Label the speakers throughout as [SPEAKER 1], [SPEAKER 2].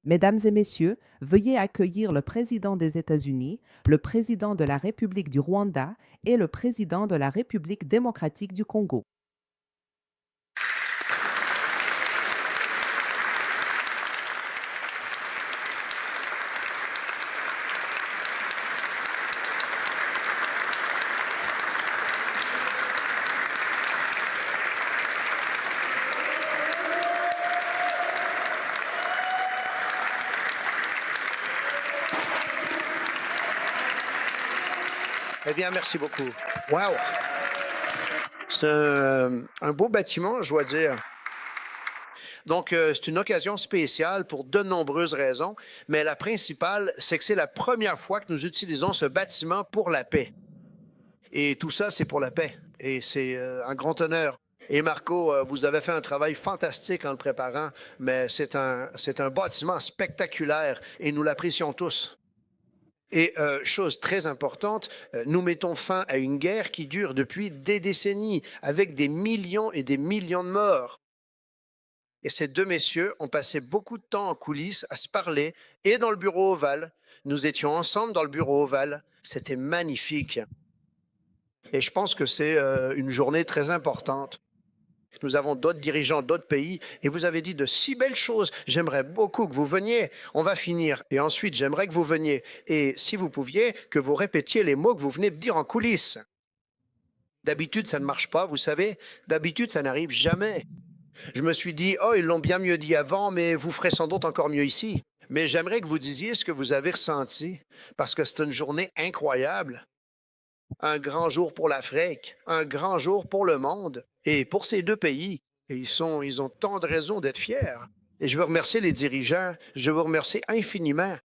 [SPEAKER 1] Mesdames et messieurs, veuillez accueillir le président des États-Unis, le président de la République du Rwanda et le président de la République démocratique du Congo.
[SPEAKER 2] Eh bien, merci beaucoup. Wow! C'est un beau bâtiment, je dois dire. Donc, c'est une occasion spéciale pour de nombreuses raisons, mais la principale, c'est que c'est la première fois que nous utilisons ce bâtiment pour la paix. Et tout ça, c'est pour la paix. Et c'est un grand honneur. Et Marco, vous avez fait un travail fantastique en le préparant, mais c'est un bâtiment spectaculaire et nous l'apprécions tous. Et chose très importante, nous mettons fin à une guerre qui dure depuis des décennies, avec des millions et des millions de morts. Et ces deux messieurs ont passé beaucoup de temps en coulisses à se parler et dans le bureau ovale. Nous étions ensemble dans le bureau ovale. C'était magnifique. Et je pense que c'est une journée très importante. Nous avons d'autres dirigeants d'autres pays et vous avez dit de si belles choses. J'aimerais beaucoup que vous veniez. On va finir. Et ensuite, j'aimerais que vous veniez. Et si vous pouviez, que vous répétiez les mots que vous venez de dire en coulisses. D'habitude, ça ne marche pas, vous savez. D'habitude, ça n'arrive jamais. Je me suis dit, oh, ils l'ont bien mieux dit avant, mais vous ferez sans doute encore mieux ici. Mais j'aimerais que vous disiez ce que vous avez ressenti, parce que c'est une journée incroyable. Un grand jour pour l'Afrique, un grand jour pour le monde et pour ces deux pays. Et ils ont tant de raisons d'être fiers. Et je veux remercier les dirigeants, je veux remercier infiniment.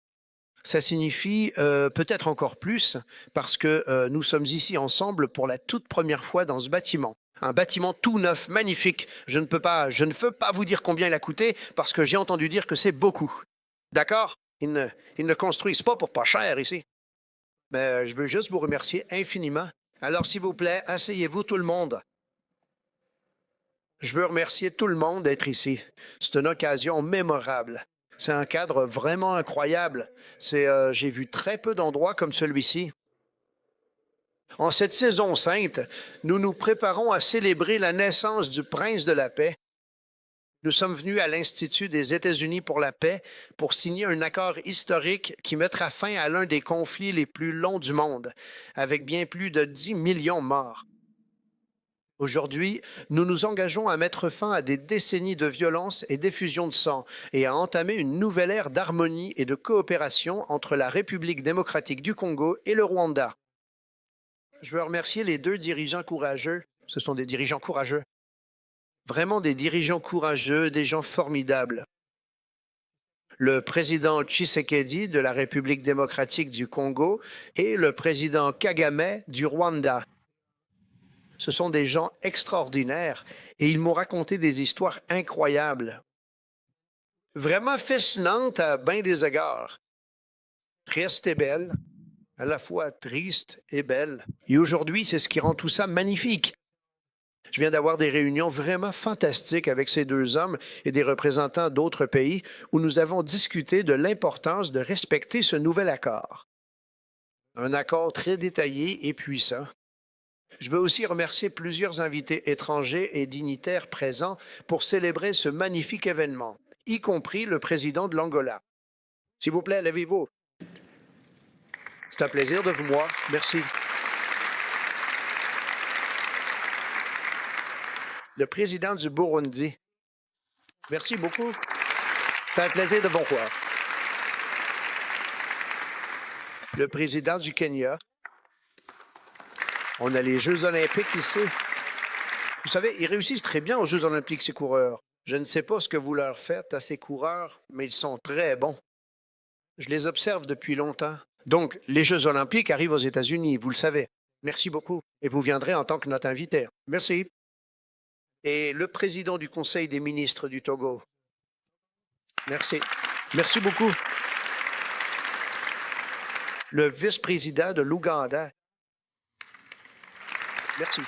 [SPEAKER 2] Ça signifie peut-être encore plus parce que nous sommes ici ensemble pour la toute première fois dans ce bâtiment. Un bâtiment tout neuf, magnifique. Je ne peux pas vous dire combien il a coûté parce que j'ai entendu dire que c'est beaucoup. D'accord? Ils ne construisent pas pour pas cher ici. Mais je veux juste vous remercier infiniment. Alors, s'il vous plaît, asseyez-vous tout le monde. Je veux remercier tout le monde d'être ici. C'est une occasion mémorable. C'est un cadre vraiment incroyable. J'ai vu très peu d'endroits comme celui-ci. En cette saison sainte, nous nous préparons à célébrer la naissance du prince de la paix. Nous sommes venus à l'Institut des États-Unis pour la paix pour signer un accord historique qui mettra fin à l'un des conflits les plus longs du monde, avec bien plus de 10 millions de morts. Aujourd'hui, nous nous engageons à mettre fin à des décennies de violence et d'effusion de sang et à entamer une nouvelle ère d'harmonie et de coopération entre la République démocratique du Congo et le Rwanda. Je veux remercier les deux dirigeants courageux. Ce sont des dirigeants courageux. Vraiment des dirigeants courageux, des gens formidables. Le président Tshisekedi de la République démocratique du Congo et le président Kagame du Rwanda. Ce sont des gens extraordinaires et ils m'ont raconté des histoires incroyables. Vraiment fascinantes à bien des égards. Triste et belle, à la fois triste et belle. Et aujourd'hui, c'est ce qui rend tout ça magnifique. Je viens d'avoir des réunions vraiment fantastiques avec ces deux hommes et des représentants d'autres pays où nous avons discuté de l'importance de respecter ce nouvel accord. Un accord très détaillé et puissant. Je veux aussi remercier plusieurs invités étrangers et dignitaires présents pour célébrer ce magnifique événement, y compris le président de l'Angola. S'il vous plaît, levez-vous. C'est un plaisir de vous voir. Merci. Le président du Burundi. Merci beaucoup. C'est un plaisir de vous voir. Le président du Kenya. On a les Jeux olympiques ici. Vous savez, ils réussissent très bien aux Jeux olympiques, ces coureurs. Je ne sais pas ce que vous leur faites à ces coureurs, mais ils sont très bons. Je les observe depuis longtemps. Donc, les Jeux olympiques arrivent aux États-Unis, vous le savez. Merci beaucoup. Et vous viendrez en tant que notre invité. Merci. Et le président du Conseil des ministres du Togo. Merci. Merci beaucoup. Le vice-président de l'Ouganda. Merci.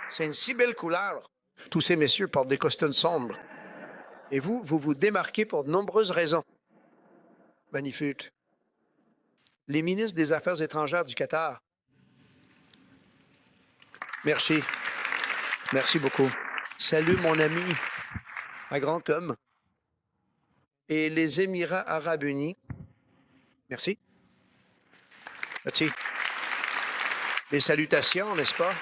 [SPEAKER 2] C'est une si belle couleur. Tous ces messieurs portent des costumes sombres. Et vous vous démarquez pour de nombreuses raisons. Magnifique. Les ministres des Affaires étrangères du Qatar. Merci. Merci beaucoup. Salut mon ami, un grand homme. Et les Émirats arabes unis. Merci. Merci. Les salutations, n'est-ce pas?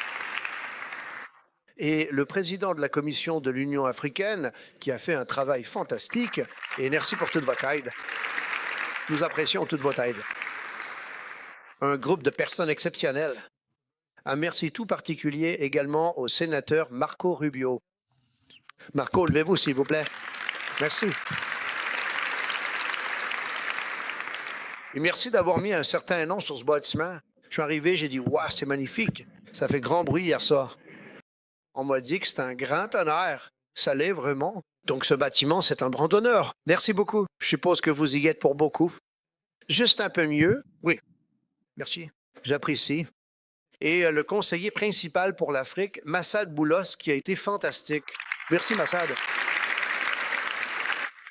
[SPEAKER 2] Et le président de la Commission de l'Union africaine, qui a fait un travail fantastique, et merci pour toute votre aide. Nous apprécions toute votre aide. Un groupe de personnes exceptionnelles. Un merci tout particulier également au sénateur Marco Rubio. Marco, levez-vous, s'il vous plaît. Merci. Et merci d'avoir mis un certain nom sur ce bâtiment. Je suis arrivé, j'ai dit, waouh, c'est magnifique. Ça fait grand bruit hier soir. On m'a dit que c'est un grand honneur. Ça l'est vraiment. Donc, ce bâtiment, c'est un grand honneur. Merci beaucoup. Je suppose que vous y êtes pour beaucoup. Juste un peu mieux. Oui. Merci. J'apprécie. Et le conseiller principal pour l'Afrique, Massad Boulos, qui a été fantastique. Merci, Massad.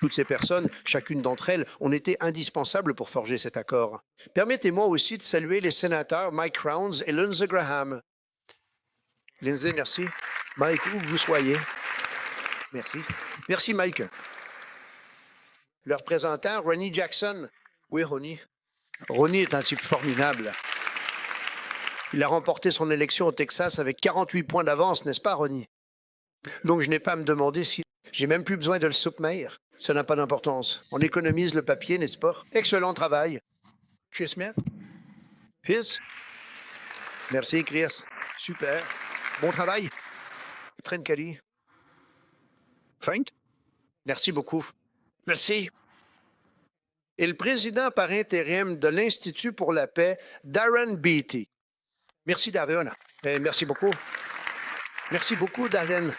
[SPEAKER 2] Toutes ces personnes, chacune d'entre elles, ont été indispensables pour forger cet accord. Permettez-moi aussi de saluer les sénateurs Mike Rounds et Lindsey Graham. Lindsey, merci. Mike, où que vous soyez. Merci. Merci, Mike. Le représentant, Ronnie Jackson. Oui, Ronnie. Ronnie est un type formidable. Il a remporté son élection au Texas avec 48 points d'avance, n'est-ce pas, Ronnie? Donc, je n'ai pas à me demander si... J'ai même plus besoin de le soutenir. Ça n'a pas d'importance. On économise le papier, n'est-ce pas? Excellent travail. Chris Smith? Chris? Merci, Chris. Super. Bon travail. Trincali. Feint? Merci beaucoup. Merci. Et le président par intérim de l'Institut pour la paix, Darren Beatty. Merci, Darren. Merci beaucoup. Merci beaucoup, Darren.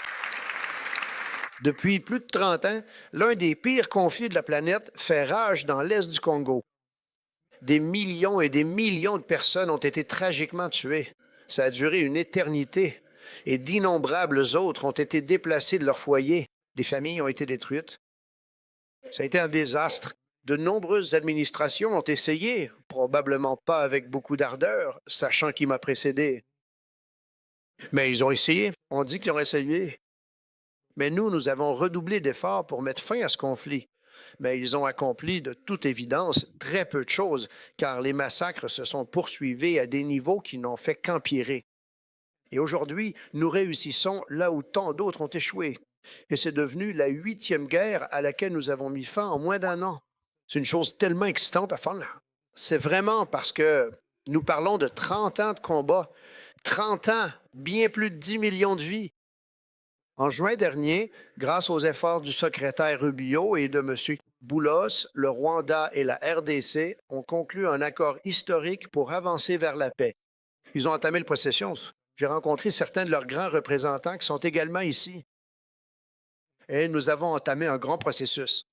[SPEAKER 2] Depuis plus de 30 ans, l'un des pires conflits de la planète fait rage dans l'est du Congo. Des millions et des millions de personnes ont été tragiquement tuées. Ça a duré une éternité. Et d'innombrables autres ont été déplacés de leur foyer. Des familles ont été détruites. Ça a été un désastre. De nombreuses administrations ont essayé, probablement pas avec beaucoup d'ardeur, sachant qui m'a précédé. Mais ils ont essayé. On dit qu'ils ont essayé. Mais nous avons redoublé d'efforts pour mettre fin à ce conflit. Mais ils ont accompli, de toute évidence, très peu de choses, car les massacres se sont poursuivis à des niveaux qui n'ont fait qu'empirer. Et aujourd'hui, nous réussissons là où tant d'autres ont échoué. Et c'est devenu la 8e guerre à laquelle nous avons mis fin en moins d'1 an. C'est une chose tellement excitante à faire. C'est vraiment parce que nous parlons de 30 ans de combat, 30 ans, bien plus de 10 millions de vies. En juin dernier, grâce aux efforts du secrétaire Rubio et de M. Boulos, le Rwanda et la RDC ont conclu un accord historique pour avancer vers la paix. Ils ont entamé le processus. J'ai rencontré certains de leurs grands représentants qui sont également ici. Et nous avons entamé un grand processus.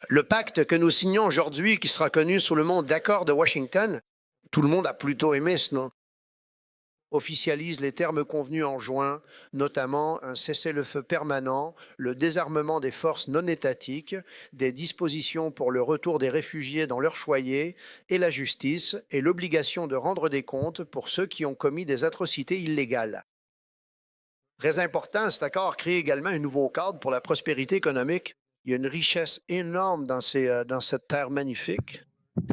[SPEAKER 2] Le pacte que nous signons aujourd'hui, qui sera connu sous le nom d'accord de Washington, tout le monde a plutôt aimé ce nom, officialise les termes convenus en juin, notamment un cessez-le-feu permanent, le désarmement des forces non étatiques, des dispositions pour le retour des réfugiés dans leur foyer et la justice et l'obligation de rendre des comptes pour ceux qui ont commis des atrocités illégales. Très important, cet accord crée également un nouveau cadre pour la prospérité économique. Il y a une richesse énorme dans cette terre magnifique.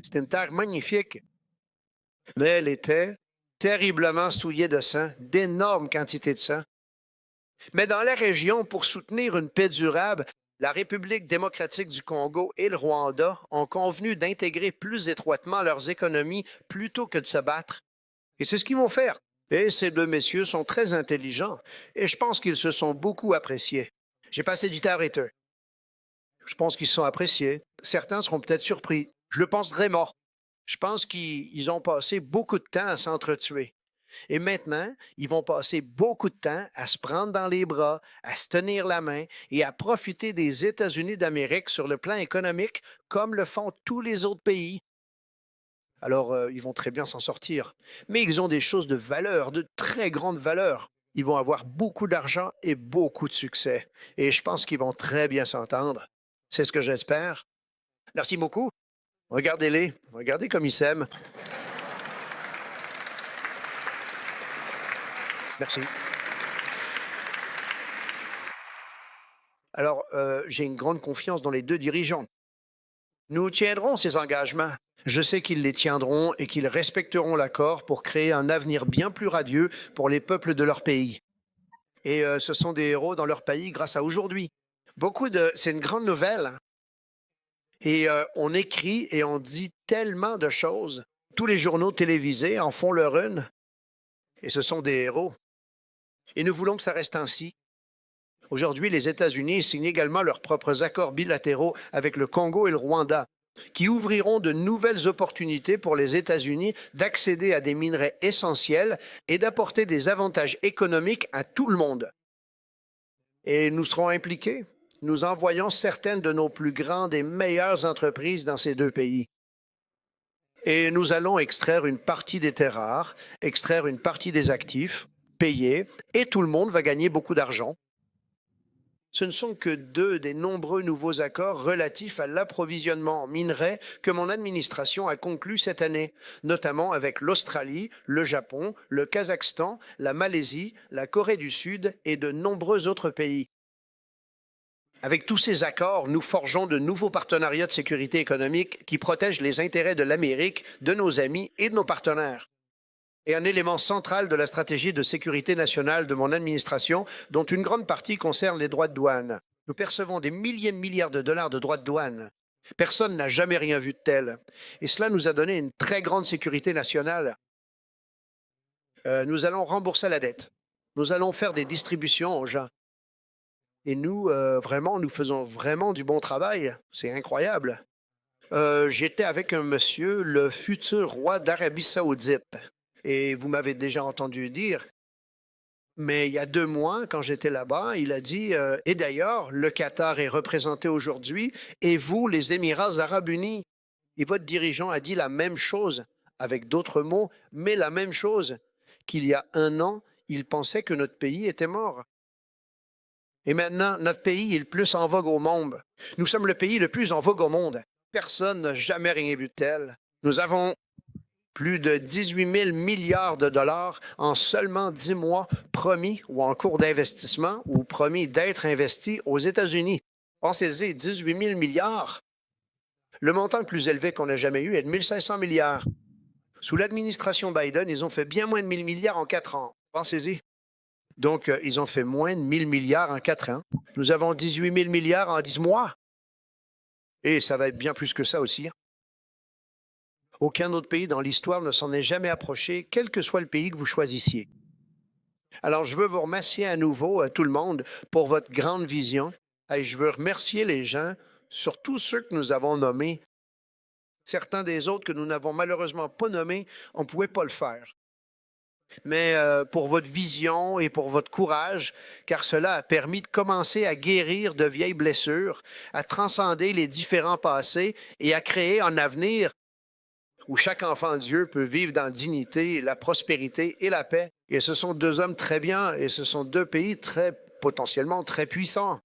[SPEAKER 2] C'est une terre magnifique, mais elle était terriblement souillée de sang, d'énormes quantités de sang. Mais dans la région, pour soutenir une paix durable, la République démocratique du Congo et le Rwanda ont convenu d'intégrer plus étroitement leurs économies plutôt que de se battre. Et c'est ce qu'ils vont faire. Et ces deux messieurs sont très intelligents et je pense qu'ils se sont beaucoup appréciés. J'ai passé du temps avec eux. Je pense qu'ils se sont appréciés. Certains seront peut-être surpris. Je le pense vraiment. Je pense qu'ils ont passé beaucoup de temps à s'entretuer. Et maintenant, ils vont passer beaucoup de temps à se prendre dans les bras, à se tenir la main et à profiter des États-Unis d'Amérique sur le plan économique comme le font tous les autres pays. Alors, ils vont très bien s'en sortir. Mais ils ont des choses de valeur, de très grande valeur. Ils vont avoir beaucoup d'argent et beaucoup de succès. Et je pense qu'ils vont très bien s'entendre. C'est ce que j'espère. Merci beaucoup. Regardez-les. Regardez comme ils s'aiment. Merci. Alors, j'ai une grande confiance dans les deux dirigeants. Nous tiendrons ces engagements. Je sais qu'ils les tiendront et qu'ils respecteront l'accord pour créer un avenir bien plus radieux pour les peuples de leur pays. Et ce sont des héros dans leur pays grâce à aujourd'hui. C'est une grande nouvelle, hein. Et on écrit et on dit tellement de choses. Tous les journaux télévisés en font leur une. Et ce sont des héros. Et nous voulons que ça reste ainsi. Aujourd'hui, les États-Unis signent également leurs propres accords bilatéraux avec le Congo et le Rwanda, qui ouvriront de nouvelles opportunités pour les États-Unis d'accéder à des minerais essentiels et d'apporter des avantages économiques à tout le monde. Et nous serons impliqués. Nous envoyons certaines de nos plus grandes et meilleures entreprises dans ces deux pays. Et nous allons extraire une partie des terres rares, extraire une partie des actifs, payer, et tout le monde va gagner beaucoup d'argent. Ce ne sont que deux des nombreux nouveaux accords relatifs à l'approvisionnement en minerais que mon administration a conclus cette année, notamment avec l'Australie, le Japon, le Kazakhstan, la Malaisie, la Corée du Sud et de nombreux autres pays. Avec tous ces accords, nous forgeons de nouveaux partenariats de sécurité économique qui protègent les intérêts de l'Amérique, de nos amis et de nos partenaires. Et un élément central de la stratégie de sécurité nationale de mon administration, dont une grande partie concerne les droits de douane. Nous percevons des milliers de milliards de dollars de droits de douane. Personne n'a jamais rien vu de tel. Et cela nous a donné une très grande sécurité nationale. Nous allons rembourser la dette. Nous allons faire des distributions aux gens. Et nous, nous faisons vraiment du bon travail. C'est incroyable. J'étais avec un monsieur, le futur roi d'Arabie Saoudite. Et vous m'avez déjà entendu dire, mais il y a 2 mois, quand j'étais là-bas, il a dit, et d'ailleurs, le Qatar est représenté aujourd'hui, et vous, les Émirats arabes unis. Et votre dirigeant a dit la même chose, avec d'autres mots, mais la même chose, qu'il y a 1 an, il pensait que notre pays était mort. Et maintenant, notre pays est le plus en vogue au monde. Nous sommes le pays le plus en vogue au monde. Personne n'a jamais rien vu de tel. Nous avons plus de 18 000 milliards de dollars en seulement 10 mois promis ou en cours d'investissement ou promis d'être investis aux États-Unis. Pensez-y, 18 000 milliards. Le montant le plus élevé qu'on a jamais eu est de 1 500 milliards. Sous l'administration Biden, ils ont fait bien moins de 1 000 milliards en 4 ans. Pensez-y. Donc, ils ont fait moins de 1 000 milliards en 4 ans. Nous avons 18 000 milliards en 10 mois. Et ça va être bien plus que ça aussi. Aucun autre pays dans l'histoire ne s'en est jamais approché, quel que soit le pays que vous choisissiez. Alors, je veux vous remercier à nouveau, à tout le monde, pour votre grande vision. Et je veux remercier les gens, surtout ceux que nous avons nommés. Certains des autres que nous n'avons malheureusement pas nommés, on ne pouvait pas le faire. Mais pour votre vision et pour votre courage, car cela a permis de commencer à guérir de vieilles blessures, à transcender les différents passés et à créer un avenir où chaque enfant de Dieu peut vivre dans la dignité, la prospérité et la paix. Et ce sont 2 hommes très bien et ce sont 2 pays potentiellement très puissants.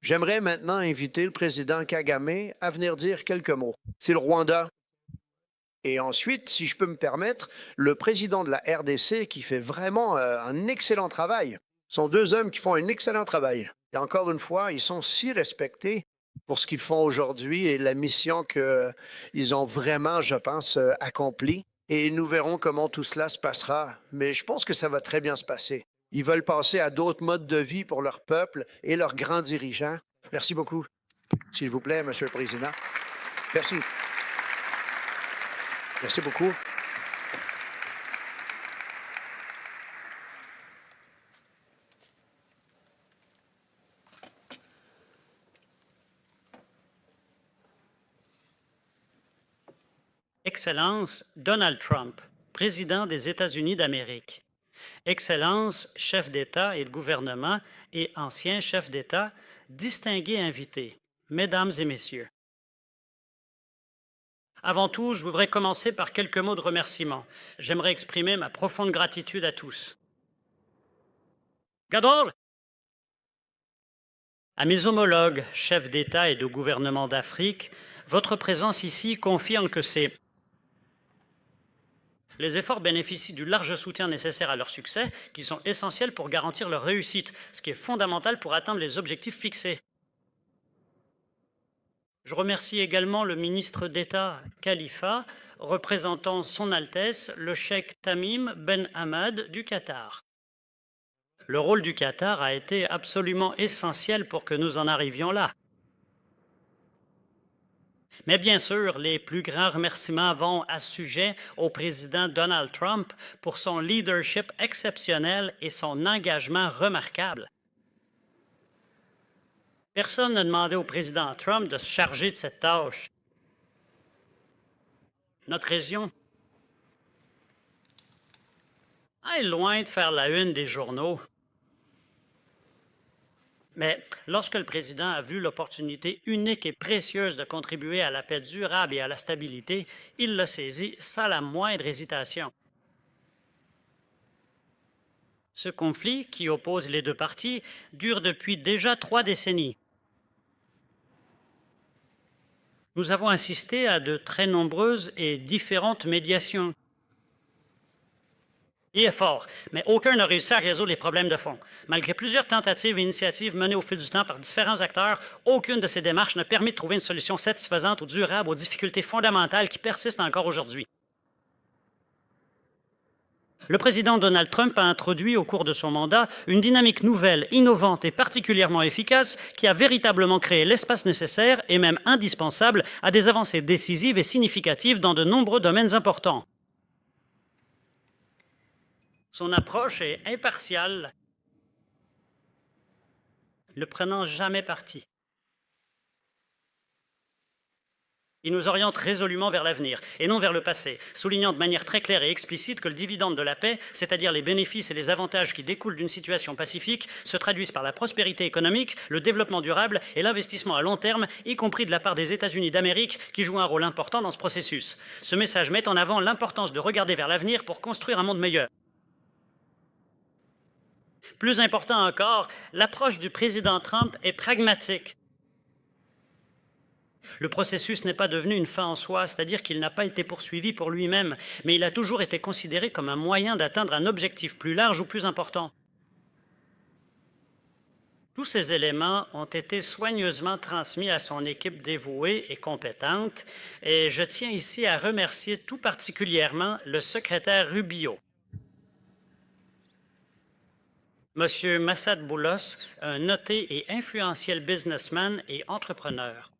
[SPEAKER 2] J'aimerais maintenant inviter le président Kagame à venir dire quelques mots. C'est le Rwanda. Et ensuite, si je peux me permettre, le président de la RDC qui fait vraiment un excellent travail. Ce sont 2 hommes qui font un excellent travail. Et encore une fois, ils sont si respectés pour ce qu'ils font aujourd'hui et la mission qu'ils ont vraiment, je pense, accomplie. Et nous verrons comment tout cela se passera. Mais je pense que ça va très bien se passer. Ils veulent passer à d'autres modes de vie pour leur peuple et leurs grands dirigeants. Merci beaucoup. S'il vous plaît, Monsieur le Président. Merci. Merci beaucoup.
[SPEAKER 3] Excellence Donald Trump, président des États-Unis d'Amérique. Excellence, chef d'État et de gouvernement et ancien chef d'État, distingués invités, Mesdames et Messieurs. Avant tout, je voudrais commencer par quelques mots de remerciement. J'aimerais exprimer ma profonde gratitude à tous. Gadol! À mes homologues, chefs d'État et de gouvernement d'Afrique, votre présence ici confirme que les efforts bénéficient du large soutien nécessaire à leur succès, qui sont essentiels pour garantir leur réussite, ce qui est fondamental pour atteindre les objectifs fixés. Je remercie également le ministre d'État Khalifa, représentant Son Altesse le cheikh Tamim Ben Hamad du Qatar. Le rôle du Qatar a été absolument essentiel pour que nous en arrivions là. Mais bien sûr, les plus grands remerciements vont à ce sujet au président Donald Trump pour son leadership exceptionnel et son engagement remarquable. Personne n'a demandé au président Trump de se charger de cette tâche. Notre région est loin de faire la une des journaux. Mais lorsque le président a vu l'opportunité unique et précieuse de contribuer à la paix durable et à la stabilité, il l'a saisi sans la moindre hésitation. Ce conflit, qui oppose les deux parties, dure depuis déjà 3 décennies. Nous avons assisté à de très nombreuses et différentes médiations. Il est fort, mais aucun n'a réussi à résoudre les problèmes de fond. Malgré plusieurs tentatives et initiatives menées au fil du temps par différents acteurs, aucune de ces démarches n'a permis de trouver une solution satisfaisante ou durable aux difficultés fondamentales qui persistent encore aujourd'hui. Le président Donald Trump a introduit au cours de son mandat une dynamique nouvelle, innovante et particulièrement efficace qui a véritablement créé l'espace nécessaire et même indispensable à des avancées décisives et significatives dans de nombreux domaines importants. Son approche est impartiale, ne prenant jamais parti. Il nous oriente résolument vers l'avenir et non vers le passé, soulignant de manière très claire et explicite que le dividende de la paix, c'est-à-dire les bénéfices et les avantages qui découlent d'une situation pacifique, se traduisent par la prospérité économique, le développement durable et l'investissement à long terme, y compris de la part des États-Unis d'Amérique, qui jouent un rôle important dans ce processus. Ce message met en avant l'importance de regarder vers l'avenir pour construire un monde meilleur. Plus important encore, l'approche du président Trump est pragmatique. Le processus n'est pas devenu une fin en soi, c'est-à-dire qu'il n'a pas été poursuivi pour lui-même, mais il a toujours été considéré comme un moyen d'atteindre un objectif plus large ou plus important. Tous ces éléments ont été soigneusement transmis à son équipe dévouée et compétente, et je tiens ici à remercier tout particulièrement le secrétaire Rubio. Monsieur Massad Boulos, un noté et influentiel businessman et entrepreneur.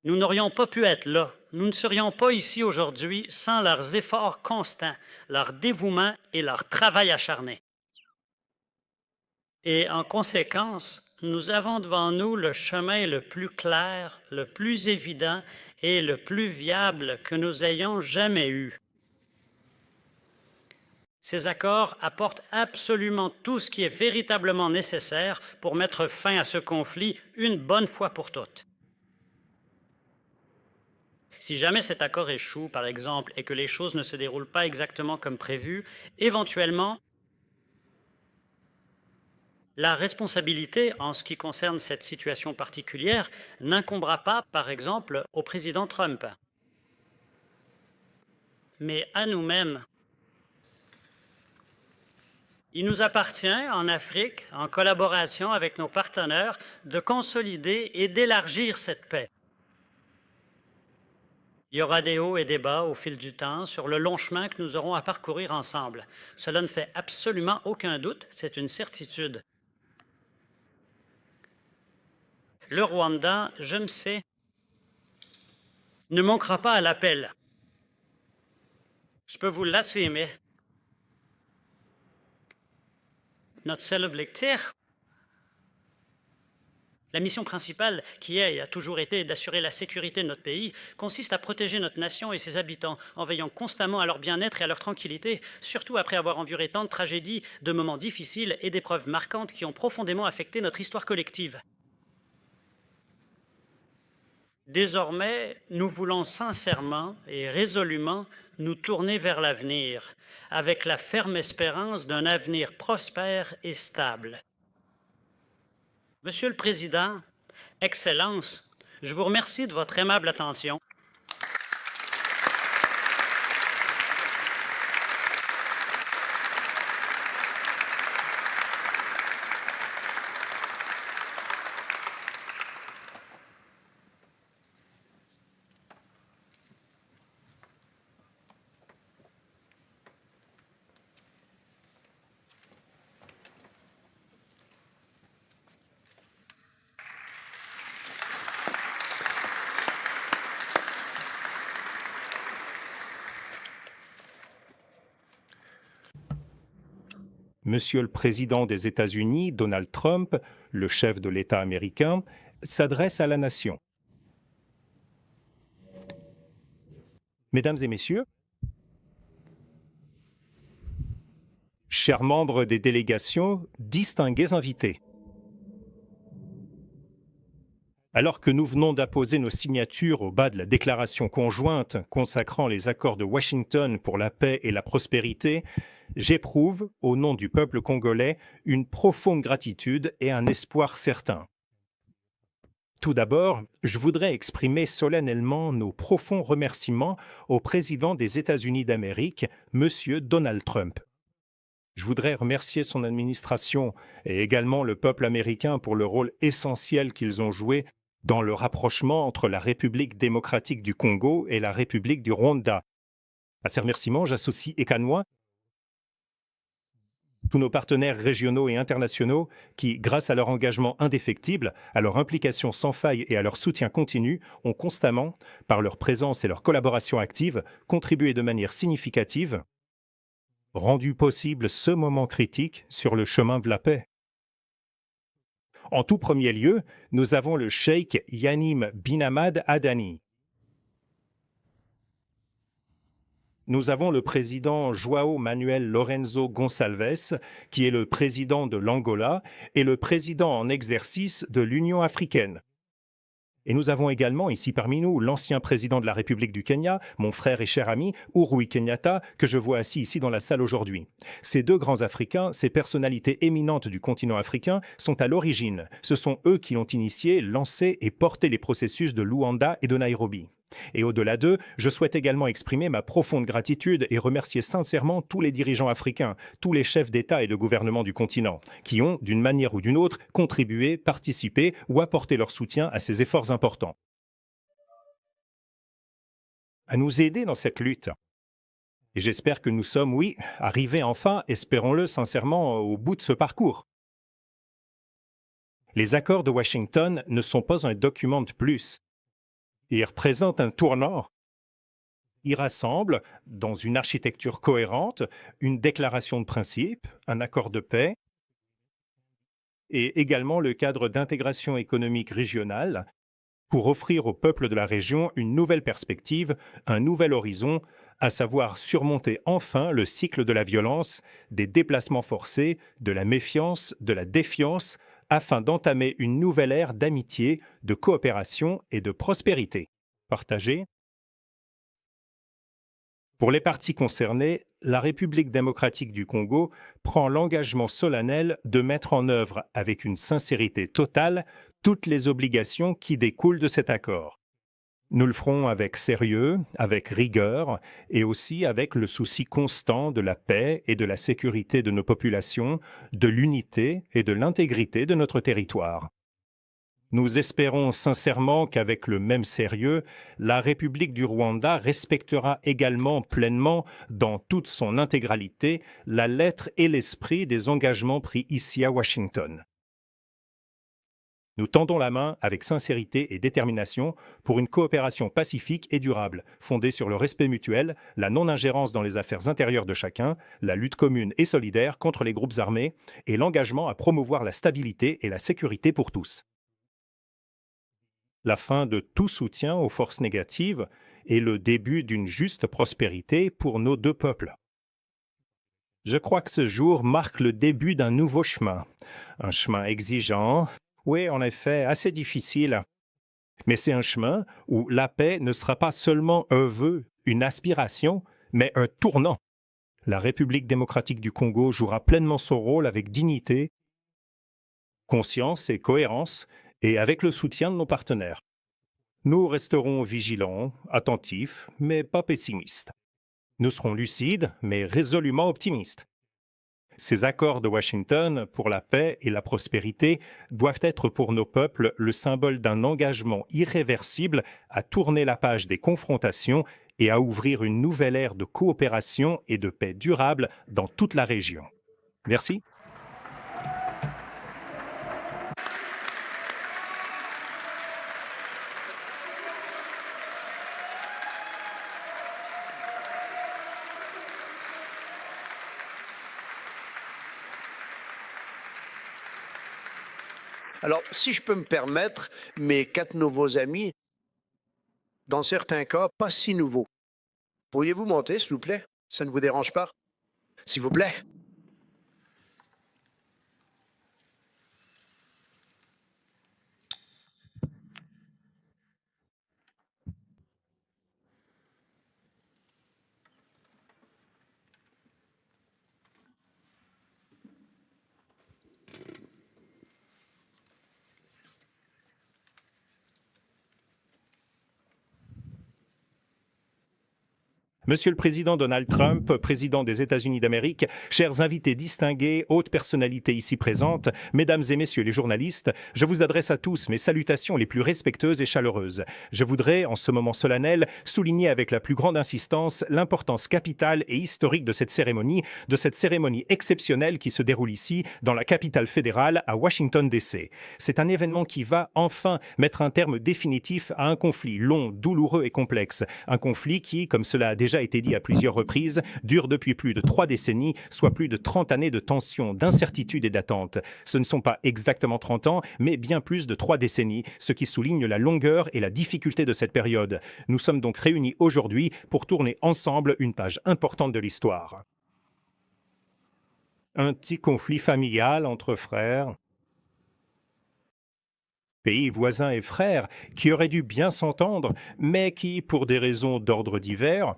[SPEAKER 3] Nous n'aurions pas pu être là, nous ne serions pas ici aujourd'hui sans leurs efforts constants, leur dévouement et leur travail acharné. Et en conséquence, nous avons devant nous le chemin le plus clair, le plus évident et le plus viable que nous ayons jamais eu. Ces accords apportent absolument tout ce qui est véritablement nécessaire pour mettre fin à ce conflit une bonne fois pour toutes. Si jamais cet accord échoue, par exemple, et que les choses ne se déroulent pas exactement comme prévu, éventuellement, la responsabilité en ce qui concerne cette situation particulière n'incombera pas, par exemple, au président Trump, mais à nous-mêmes. Il nous appartient, en Afrique, en collaboration avec nos partenaires, de consolider et d'élargir cette paix. Il y aura des hauts et des bas au fil du temps sur le long chemin que nous aurons à parcourir ensemble. Cela ne fait absolument aucun doute, c'est une certitude. Le Rwanda, je me sais, ne manquera pas à l'appel. Je peux vous l'assumer. Notre seul objectif, la mission principale qui est et a toujours été d'assurer la sécurité de notre pays, consiste à protéger notre nation et ses habitants en veillant constamment à leur bien-être et à leur tranquillité, surtout après avoir enduré tant de tragédies, de moments difficiles et d'épreuves marquantes qui ont profondément affecté notre histoire collective. Désormais, nous voulons sincèrement et résolument nous tourner vers l'avenir, avec la ferme espérance d'un avenir prospère et stable. Monsieur le Président, Excellences, je vous remercie de votre aimable attention.
[SPEAKER 4] Monsieur le Président des États-Unis, Donald Trump, le chef de l'État américain, s'adresse à la nation. Mesdames et Messieurs, chers membres des délégations, distingués invités, alors que nous venons d'apposer nos signatures au bas de la déclaration conjointe consacrant les accords de Washington pour la paix et la prospérité, j'éprouve, au nom du peuple congolais, une profonde gratitude et un espoir certain. Tout d'abord, je voudrais exprimer solennellement nos profonds remerciements au président des États-Unis d'Amérique, M. Donald Trump. Je voudrais remercier son administration et également le peuple américain pour le rôle essentiel qu'ils ont joué dans le rapprochement entre la République démocratique du Congo et la République du Rwanda. À ces remerciements, j'associe Ekanois, tous nos partenaires régionaux et internationaux qui, grâce à leur engagement indéfectible, à leur implication sans faille et à leur soutien continu, ont constamment, par leur présence et leur collaboration active, contribué de manière significative, rendu possible ce moment critique sur le chemin de la paix. En tout premier lieu, nous avons le cheikh Yanim bin Ahmad Adani. Nous avons le président João Manuel Lorenzo Gonçalves, qui est le président de l'Angola et le président en exercice de l'Union africaine. Et nous avons également ici parmi nous l'ancien président de la République du Kenya, mon frère et cher ami, Uhuru Kenyatta, que je vois assis ici dans la salle aujourd'hui. Ces deux grands Africains, ces personnalités éminentes du continent africain, sont à l'origine. Ce sont eux qui ont initié, lancé et porté les processus de Luanda et de Nairobi. Et au-delà d'eux, je souhaite également exprimer ma profonde gratitude et remercier sincèrement tous les dirigeants africains, tous les chefs d'État et de gouvernement du continent, qui ont, d'une manière ou d'une autre, contribué, participé ou apporté leur soutien à ces efforts importants. À nous aider dans cette lutte. Et j'espère que nous sommes, oui, arrivés enfin, espérons-le sincèrement, au bout de ce parcours. Les accords de Washington ne sont pas un document de plus. Ils représentent un tournant. Ils rassemblent, dans une architecture cohérente, une déclaration de principe, un accord de paix, et également le cadre d'intégration économique régionale pour offrir aux peuples de la région une nouvelle perspective, un nouvel horizon, à savoir surmonter enfin le cycle de la violence, des déplacements forcés, de la méfiance, de la défiance, afin d'entamer une nouvelle ère d'amitié, de coopération et de prospérité. Partagée. Pour les parties concernées, la République démocratique du Congo prend l'engagement solennel de mettre en œuvre avec une sincérité totale toutes les obligations qui découlent de cet accord. Nous le ferons avec sérieux, avec rigueur et aussi avec le souci constant de la paix et de la sécurité de nos populations, de l'unité et de l'intégrité de notre territoire. Nous espérons sincèrement qu'avec le même sérieux, la République du Rwanda respectera également pleinement, dans toute son intégralité, la lettre et l'esprit des engagements pris ici à Washington. Nous tendons la main avec sincérité et détermination pour une coopération pacifique et durable, fondée sur le respect mutuel, la non-ingérence dans les affaires intérieures de chacun, la lutte commune et solidaire contre les groupes armés et l'engagement à promouvoir la stabilité et la sécurité pour tous. La fin de tout soutien aux forces négatives et le début d'une juste prospérité pour nos deux peuples. Je crois que ce jour marque le début d'un nouveau chemin, un chemin exigeant, oui, en effet, assez difficile, Mais c'est un chemin où la paix ne sera pas seulement un vœu, une aspiration, mais un tournant. La République démocratique du Congo jouera pleinement son rôle avec dignité, conscience et cohérence, et avec le soutien de nos partenaires. Nous resterons vigilants, attentifs, mais pas pessimistes. Nous serons lucides, mais résolument optimistes. Ces accords de Washington pour la paix et la prospérité doivent être pour nos peuples le symbole d'un engagement irréversible à tourner la page des confrontations et à ouvrir une nouvelle ère de coopération et de paix durable dans toute la région. Merci.
[SPEAKER 2] Alors, si je peux me permettre, mes 4 nouveaux amis, dans certains cas, pas si nouveaux. Pourriez-vous monter, s'il vous plaît? Ça ne vous dérange pas? S'il vous plaît.
[SPEAKER 4] Monsieur le Président Donald Trump, président des États-Unis d'Amérique, chers invités distingués, hautes personnalités ici présentes, mesdames et messieurs les journalistes, je vous adresse à tous mes salutations les plus respectueuses et chaleureuses. Je voudrais, en ce moment solennel, souligner avec la plus grande insistance l'importance capitale et historique de cette cérémonie exceptionnelle qui se déroule ici, dans la capitale fédérale, à Washington, D.C. C'est un événement qui va enfin mettre un terme définitif à un conflit long, douloureux et complexe. Un conflit qui, comme cela a déjà été dit à plusieurs reprises, dure depuis plus de 3 décennies, soit plus de 30 années de tension, d'incertitude et d'attente. Ce ne sont pas exactement 30 ans, mais bien plus de 3 décennies, ce qui souligne la longueur et la difficulté de cette période. Nous sommes donc réunis aujourd'hui pour tourner ensemble une page importante de l'histoire. Un petit conflit familial entre frères, pays voisins et frères, qui auraient dû bien s'entendre, mais qui, pour des raisons d'ordre divers,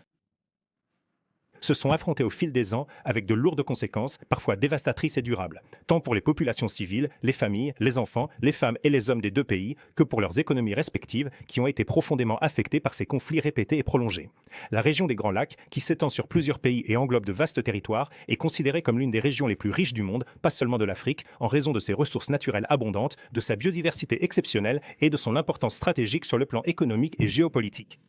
[SPEAKER 4] se sont affrontés au fil des ans avec de lourdes conséquences, parfois dévastatrices et durables, tant pour les populations civiles, les familles, les enfants, les femmes et les hommes des deux pays, que pour leurs économies respectives qui ont été profondément affectées par ces conflits répétés et prolongés. La région des Grands Lacs, qui s'étend sur plusieurs pays et englobe de vastes territoires, est considérée comme l'une des régions les plus riches du monde, pas seulement de l'Afrique, en raison de ses ressources naturelles abondantes, de sa biodiversité exceptionnelle et de son importance stratégique sur le plan économique et géopolitique.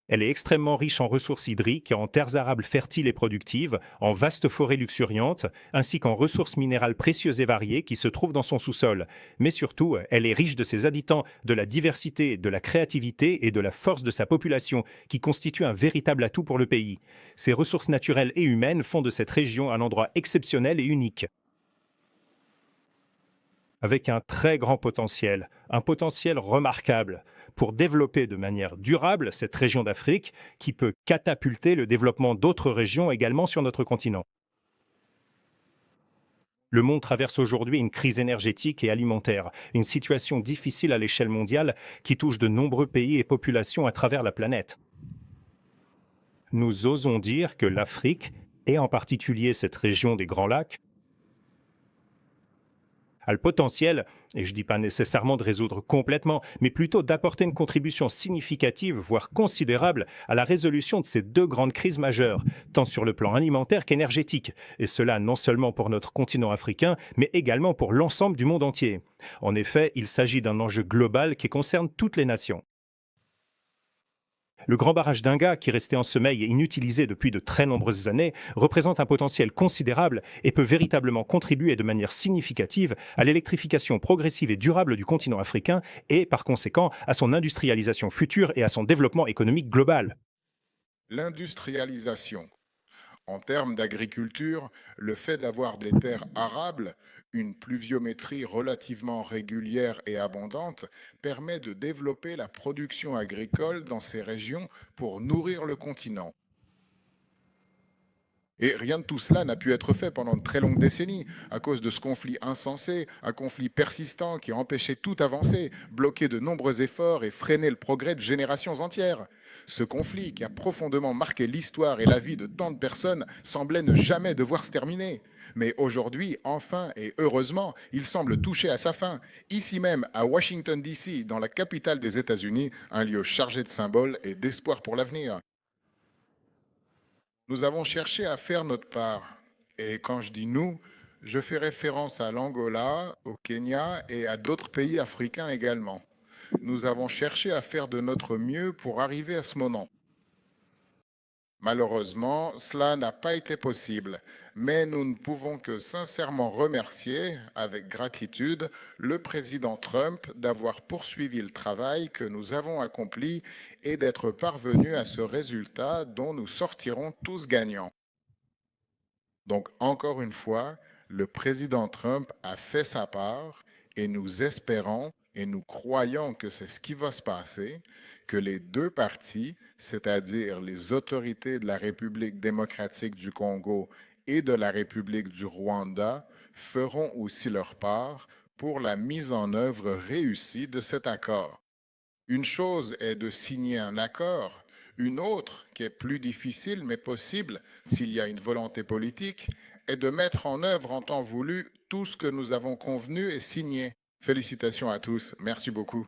[SPEAKER 4] Elle est extrêmement riche en ressources hydriques, en terres arables fertiles et productives, en vastes forêts luxuriantes, ainsi qu'en ressources minérales précieuses et variées qui se trouvent dans son sous-sol. Mais surtout, elle est riche de ses habitants, de la diversité, de la créativité et de la force de sa population, qui constitue un véritable atout pour le pays. Ces ressources naturelles et humaines font de cette région un endroit exceptionnel et unique, avec un très grand potentiel, un potentiel remarquable, pour développer de manière durable cette région d'Afrique qui peut catapulter le développement d'autres régions également sur notre continent. Le monde traverse aujourd'hui une crise énergétique et alimentaire, une situation difficile à l'échelle mondiale qui touche de nombreux pays et populations à travers la planète. Nous osons dire que l'Afrique, et en particulier cette région des Grands Lacs, a le potentiel, et je ne dis pas nécessairement de résoudre complètement, mais plutôt d'apporter une contribution significative, voire considérable, à la résolution de ces 2 grandes crises majeures, tant sur le plan alimentaire qu'énergétique, et cela non seulement pour notre continent africain, mais également pour l'ensemble du monde entier. En effet, il s'agit d'un enjeu global qui concerne toutes les nations. Le grand barrage d'Inga, qui restait en sommeil et inutilisé depuis de très nombreuses années, représente un potentiel considérable et peut véritablement contribuer de manière significative à l'électrification progressive et durable du continent africain et, par conséquent, à son industrialisation future et à son développement économique global.
[SPEAKER 5] L'industrialisation. En termes d'agriculture, le fait d'avoir des terres arables, une pluviométrie relativement régulière et abondante, permet de développer la production agricole dans ces régions pour nourrir le continent. Et rien de tout cela n'a pu être fait pendant de très longues décennies, à cause de ce conflit insensé, un conflit persistant qui a empêché toute avancée, bloqué de nombreux efforts et freiné le progrès de générations entières. Ce conflit, qui a profondément marqué l'histoire et la vie de tant de personnes, semblait ne jamais devoir se terminer. Mais aujourd'hui, enfin et heureusement, il semble toucher à sa fin. Ici même, à Washington, D.C., dans la capitale des États-Unis, un lieu chargé de symboles et d'espoir pour l'avenir. Nous avons cherché à faire notre part. Et quand je dis nous, je fais référence à l'Angola, au Kenya et à d'autres pays africains également. Nous avons cherché à faire de notre mieux pour arriver à ce moment. Malheureusement, cela n'a pas été possible, mais nous ne pouvons que sincèrement remercier, avec gratitude, le président Trump d'avoir poursuivi le travail que nous avons accompli et d'être parvenu à ce résultat dont nous sortirons tous gagnants. Donc, encore une fois, le président Trump a fait sa part et nous espérons et nous croyons que c'est ce qui va se passer, que les deux parties, c'est-à-dire les autorités de la République démocratique du Congo et de la République du Rwanda, feront aussi leur part pour la mise en œuvre réussie de cet accord. Une chose est de signer un accord, une autre, qui est plus difficile mais possible s'il y a une volonté politique, est de mettre en œuvre en temps voulu tout ce que nous avons convenu et signé. Félicitations à tous. Merci beaucoup.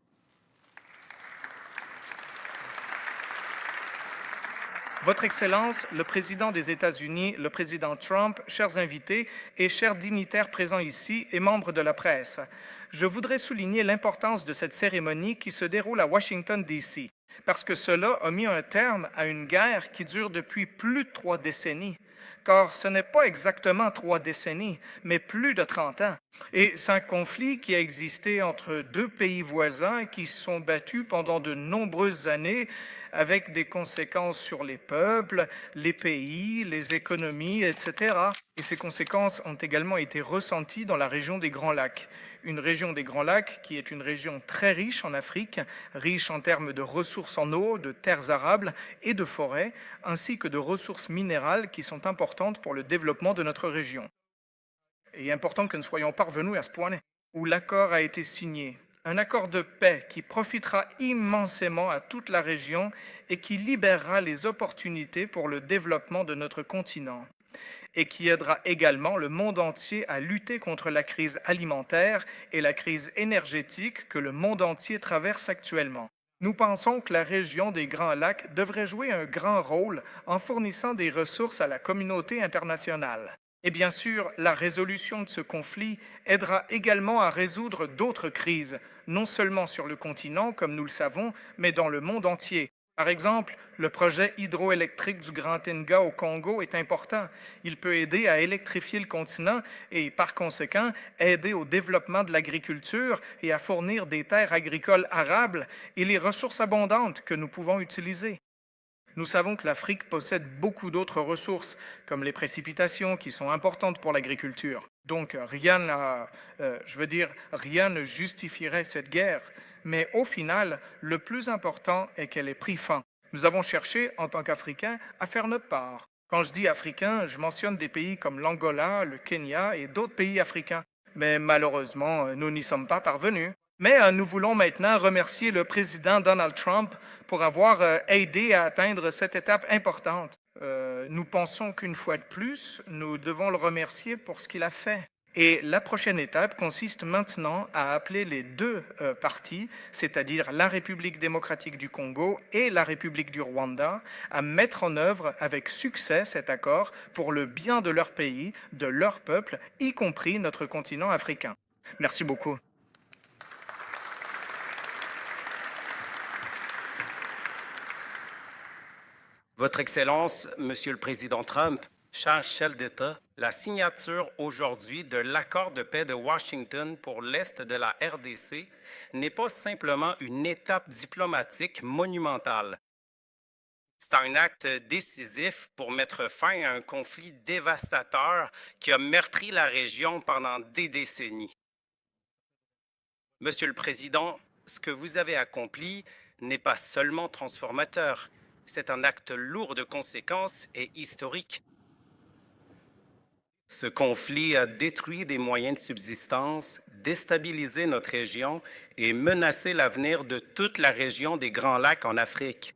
[SPEAKER 6] Votre Excellence, le Président des États-Unis, le Président Trump, chers invités et chers dignitaires présents ici et membres de la presse, je voudrais souligner l'importance de cette cérémonie qui se déroule à Washington, D.C., parce que cela a mis un terme à une guerre qui dure depuis plus de 3 décennies. Car ce n'est pas exactement 3 décennies, mais plus de 30 ans. Et c'est un conflit qui a existé entre 2 pays voisins qui se sont battus pendant de nombreuses années avec des conséquences sur les peuples, les pays, les économies, etc. Et ces conséquences ont également été ressenties dans la région des Grands Lacs. Une région des Grands Lacs qui est une région très riche en Afrique, riche en termes de ressources en eau, de terres arables et de forêts, ainsi que de ressources minérales qui sont importantes pour le développement de notre région. Et il est important que nous soyons parvenus à ce point où l'accord a été signé. Un accord de paix qui profitera immensément à toute la région et qui libérera les opportunités pour le développement de notre continent et qui aidera également le monde entier à lutter contre la crise alimentaire et la crise énergétique que le monde entier traverse actuellement. Nous pensons que la région des Grands Lacs devrait jouer un grand rôle en fournissant des ressources à la communauté internationale. Et bien sûr, la résolution de ce conflit aidera également à résoudre d'autres crises, non seulement sur le continent, comme nous le savons, mais dans le monde entier. Par exemple, le projet hydroélectrique du Grand Tenga au Congo est important. Il peut aider à électrifier le continent et, par conséquent, aider au développement de l'agriculture et à fournir des terres agricoles arables et les ressources abondantes que nous pouvons utiliser. Nous savons que l'Afrique possède beaucoup d'autres ressources, comme les précipitations, qui sont importantes pour l'agriculture. Donc, rien ne justifierait cette guerre. Mais au final, le plus important est qu'elle ait pris fin. Nous avons cherché, en tant qu'Africains, à faire notre part. Quand je dis africains, je mentionne des pays comme l'Angola, le Kenya et d'autres pays africains. Mais malheureusement, nous n'y sommes pas parvenus. Mais nous voulons maintenant remercier le président Donald Trump pour avoir aidé à atteindre cette étape importante. Nous pensons qu'une fois de plus, nous devons le remercier pour ce qu'il a fait. Et la prochaine étape consiste maintenant à appeler les deux parties, c'est-à-dire la République démocratique du Congo et la République du Rwanda, à mettre en œuvre avec succès cet accord pour le bien de leur pays, de leur peuple, y compris notre continent africain. Merci beaucoup.
[SPEAKER 7] Votre Excellence, Monsieur le Président Trump, cher chef d'État, la signature aujourd'hui de l'accord de paix de Washington pour l'Est de la RDC n'est pas simplement une étape diplomatique monumentale. C'est un acte décisif pour mettre fin à un conflit dévastateur qui a meurtri la région pendant des décennies. Monsieur le Président, ce que vous avez accompli n'est pas seulement transformateur. C'est un acte lourd de conséquences et historique. Ce conflit a détruit des moyens de subsistance, déstabilisé notre région et menacé l'avenir de toute la région des Grands Lacs en Afrique.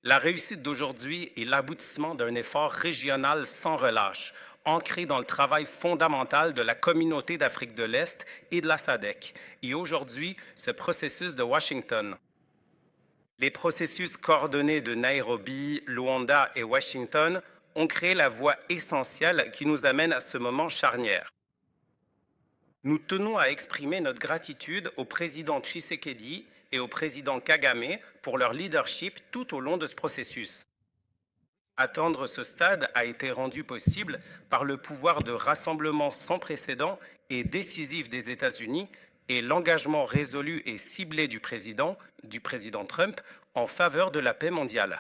[SPEAKER 7] La réussite d'aujourd'hui est l'aboutissement d'un effort régional sans relâche, ancré dans le travail fondamental de la communauté d'Afrique de l'Est et de la SADC, et aujourd'hui, ce processus de Washington. Les processus coordonnés de Nairobi, Luanda et Washington ont créé la voie essentielle qui nous amène à ce moment charnière. Nous tenons à exprimer notre gratitude au président Tshisekedi et au président Kagame pour leur leadership tout au long de ce processus. Atteindre ce stade a été rendu possible par le pouvoir de rassemblement sans précédent et décisif des États-Unis et l'engagement résolu et ciblé du président Trump, en faveur de la paix mondiale.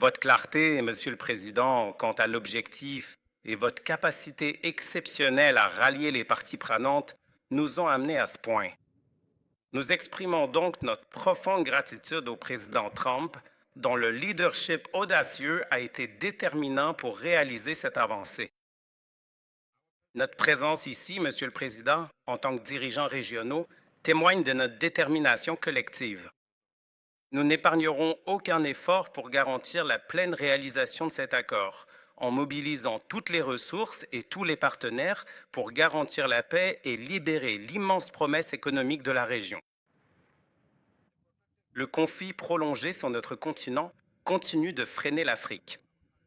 [SPEAKER 7] Votre clarté, Monsieur le Président, quant à l'objectif et votre capacité exceptionnelle à rallier les parties prenantes nous ont amenés à ce point. Nous exprimons donc notre profonde gratitude au président Trump, dont le leadership audacieux a été déterminant pour réaliser cette avancée. Notre présence ici, Monsieur le Président, en tant que dirigeants régionaux, témoigne de notre détermination collective. Nous n'épargnerons aucun effort pour garantir la pleine réalisation de cet accord, en mobilisant toutes les ressources et tous les partenaires pour garantir la paix et libérer l'immense promesse économique de la région. Le conflit prolongé sur notre continent continue de freiner l'Afrique.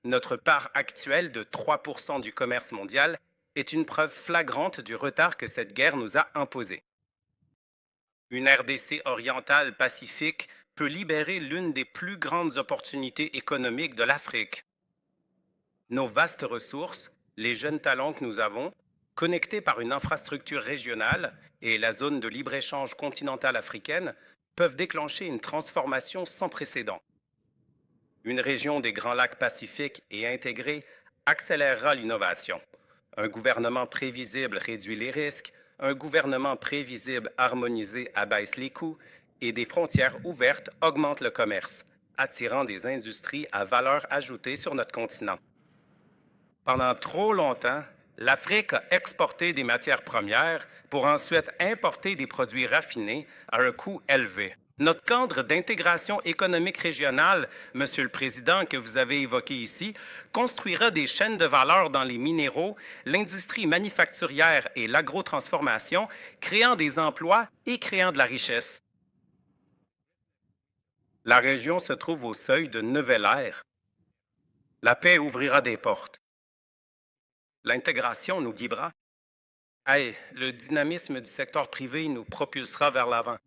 [SPEAKER 7] Notre part actuelle de 3% du commerce mondial est une preuve flagrante du retard que cette guerre nous a imposé. Une RDC orientale pacifique peut libérer l'une des plus grandes opportunités économiques de l'Afrique. Nos vastes ressources, les jeunes talents que nous avons, connectés par une infrastructure régionale et la zone de libre-échange continentale africaine, peuvent déclencher une transformation sans précédent. Une région des Grands Lacs pacifiques et intégrée accélérera l'innovation. Un gouvernement prévisible réduit les risques, un gouvernement prévisible harmonisé abaisse les coûts et des frontières ouvertes augmentent le commerce, attirant des industries à valeur ajoutée sur notre continent. Pendant trop longtemps, l'Afrique a exporté des matières premières pour ensuite importer des produits raffinés à un coût élevé. Notre cadre d'intégration économique régionale, Monsieur le Président, que vous avez évoqué ici, construira des chaînes de valeur dans les minéraux, l'industrie manufacturière et l'agrotransformation, créant des emplois et créant de la richesse. La région se trouve au seuil de nouvelle ère. La paix ouvrira des portes. L'intégration nous guidera. Le dynamisme du secteur privé nous propulsera vers l'avant.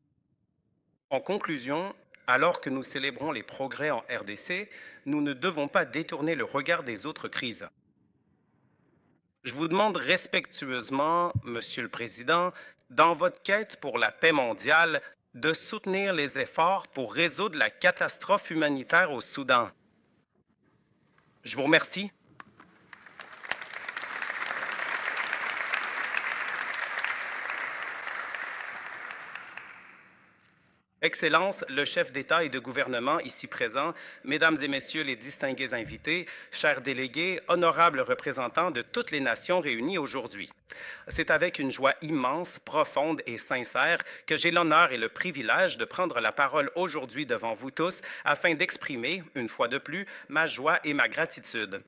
[SPEAKER 7] En conclusion, alors que nous célébrons les progrès en RDC, nous ne devons pas détourner le regard des autres crises. Je vous demande respectueusement, Monsieur le Président, dans votre quête pour la paix mondiale, de soutenir les efforts pour résoudre la catastrophe humanitaire au Soudan. Je vous remercie. Excellences, le chef d'État et de gouvernement ici présent, Mesdames et Messieurs les distingués invités, chers délégués, honorables représentants de toutes les nations réunies aujourd'hui. C'est avec une joie immense, profonde et sincère que j'ai l'honneur et le privilège de prendre la parole aujourd'hui devant vous tous afin d'exprimer, une fois de plus, ma joie et ma gratitude.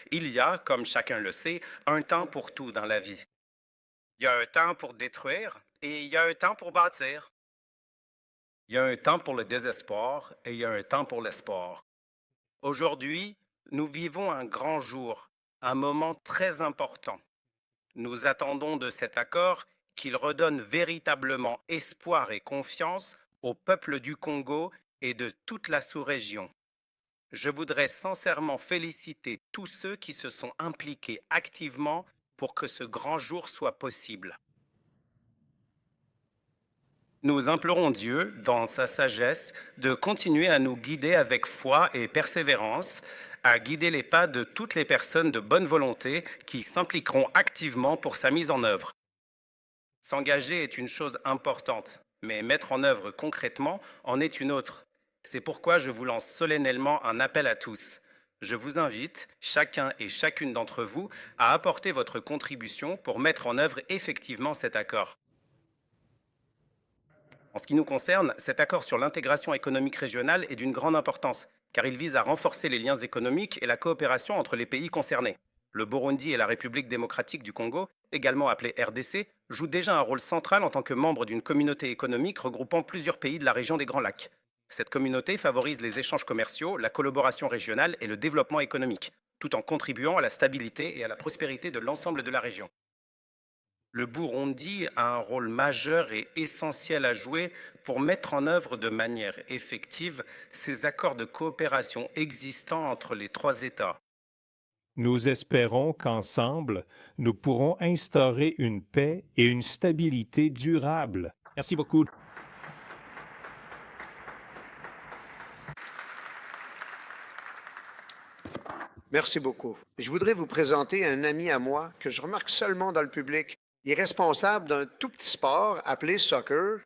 [SPEAKER 7] Il y a, comme chacun le sait, un temps pour tout dans la vie. Il y a un temps pour détruire et il y a un temps pour bâtir. Il y a un temps pour le désespoir et il y a un temps pour l'espoir. Aujourd'hui, nous vivons un grand jour, un moment très important. Nous attendons de cet accord qu'il redonne véritablement espoir et confiance au peuple du Congo et de toute la sous-région. Je voudrais sincèrement féliciter tous ceux qui se sont impliqués activement pour que ce grand jour soit possible. Nous implorons Dieu, dans sa sagesse, de continuer à nous guider avec foi et persévérance, à guider les pas de toutes les personnes de bonne volonté qui s'impliqueront activement pour sa mise en œuvre. S'engager est une chose importante, mais mettre en œuvre concrètement en est une autre. C'est pourquoi je vous lance solennellement un appel à tous. Je vous invite, chacun et chacune d'entre vous, à apporter votre contribution pour mettre en œuvre effectivement cet accord. En ce qui nous concerne, cet accord sur l'intégration économique régionale est d'une grande importance, car il vise à renforcer les liens économiques et la coopération entre les pays concernés. Le Burundi et la République démocratique du Congo, également appelée RDC, jouent déjà un rôle central en tant que membre d'une communauté économique regroupant plusieurs pays de la région des Grands Lacs. Cette communauté favorise les échanges commerciaux, la collaboration régionale et le développement économique, tout en contribuant à la stabilité et à la prospérité de l'ensemble de la région. Le Burundi a un rôle majeur et essentiel à jouer pour mettre en œuvre de manière effective ces accords de coopération existants entre les trois États.
[SPEAKER 4] Nous espérons qu'ensemble, nous pourrons instaurer une paix et une stabilité durables. Merci beaucoup.
[SPEAKER 2] Merci beaucoup. Je voudrais vous présenter un ami à moi que je remarque seulement dans le public. Il est responsable d'un tout petit sport appelé soccer.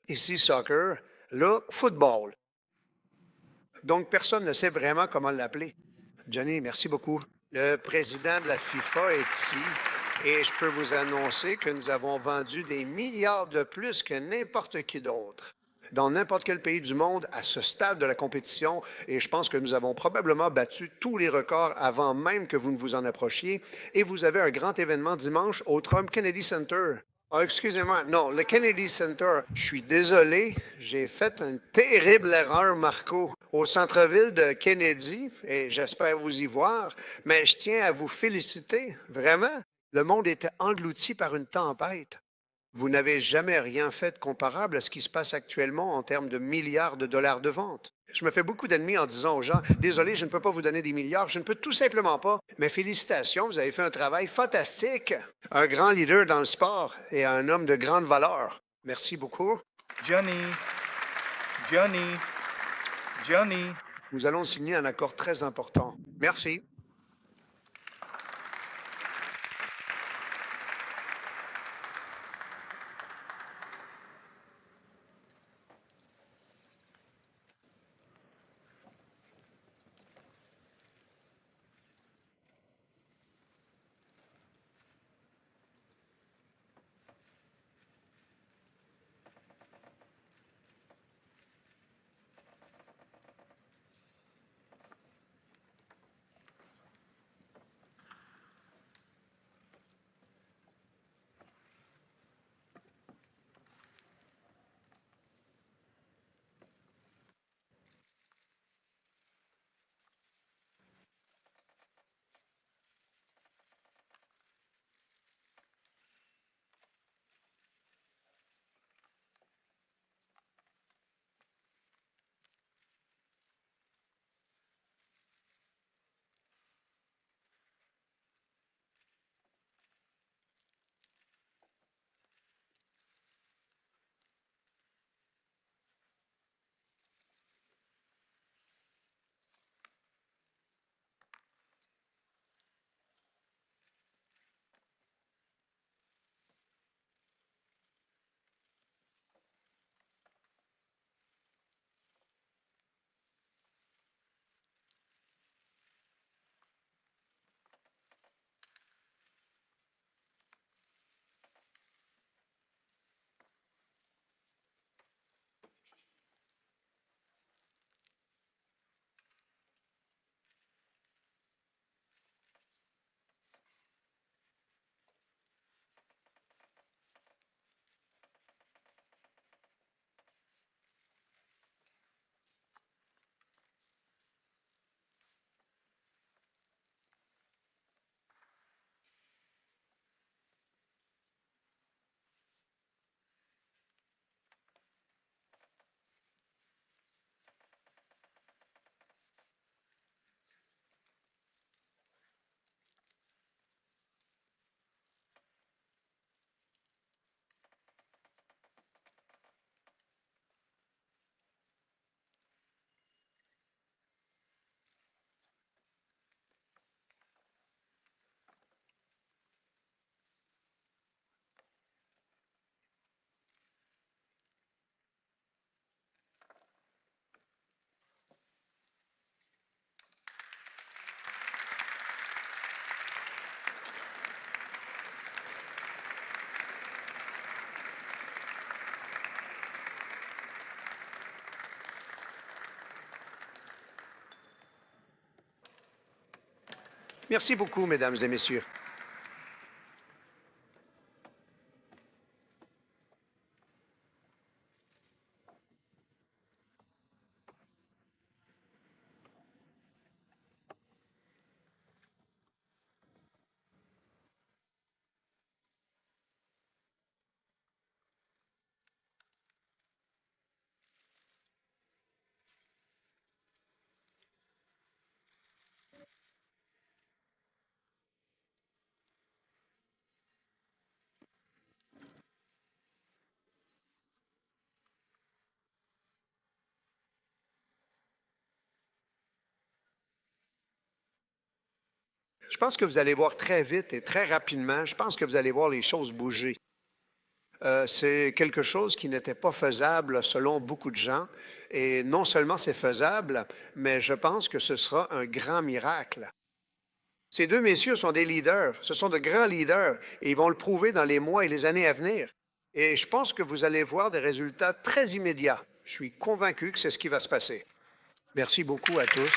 [SPEAKER 2] Ici, soccer. Là, football. Donc, personne ne sait vraiment comment l'appeler. Johnny, merci beaucoup. Le président de la FIFA est ici et je peux vous annoncer que nous avons vendu des milliards de plus que n'importe qui d'autre dans n'importe quel pays du monde à ce stade de la compétition et je pense que nous avons probablement battu tous les records avant même que vous ne vous en approchiez et vous avez un grand événement dimanche au Trump Kennedy Center. Ah, excusez-moi, non, le Kennedy Center. Je suis désolé, j'ai fait une terrible erreur, Marco, au centre-ville de Kennedy, et j'espère vous y voir, mais je tiens à vous féliciter, vraiment. Le monde était englouti par une tempête. Vous n'avez jamais rien fait de comparable à ce qui se passe actuellement en termes de milliards de dollars de vente. Je me fais beaucoup d'ennemis en disant aux gens, désolé, je ne peux pas vous donner des milliards, je ne peux tout simplement pas. Mais félicitations, vous avez fait un travail fantastique. Un grand leader dans le sport et un homme de grande valeur. Merci beaucoup.
[SPEAKER 6] Johnny.
[SPEAKER 2] Nous allons signer un accord très important. Merci. Merci beaucoup, mesdames et messieurs. Je pense que vous allez voir très vite et très rapidement, je pense que vous allez voir les choses bouger. C'est quelque chose qui n'était pas faisable selon beaucoup de gens. Et non seulement c'est faisable, mais je pense que ce sera un grand miracle. Ces deux messieurs sont des leaders, ce sont de grands leaders, et ils vont le prouver dans les mois et les années à venir. Et je pense que vous allez voir des résultats très immédiats. Je suis convaincu que c'est ce qui va se passer. Merci beaucoup à tous.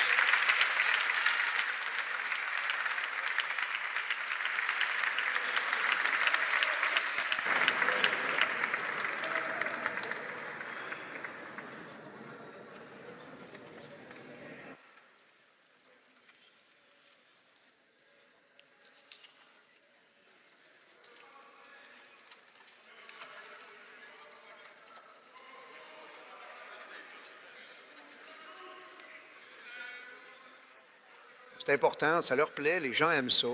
[SPEAKER 2] C'est important, ça leur plaît, les gens aiment ça.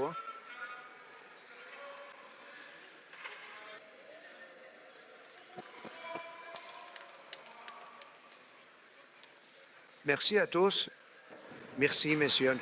[SPEAKER 2] Merci à tous. Merci, messieurs.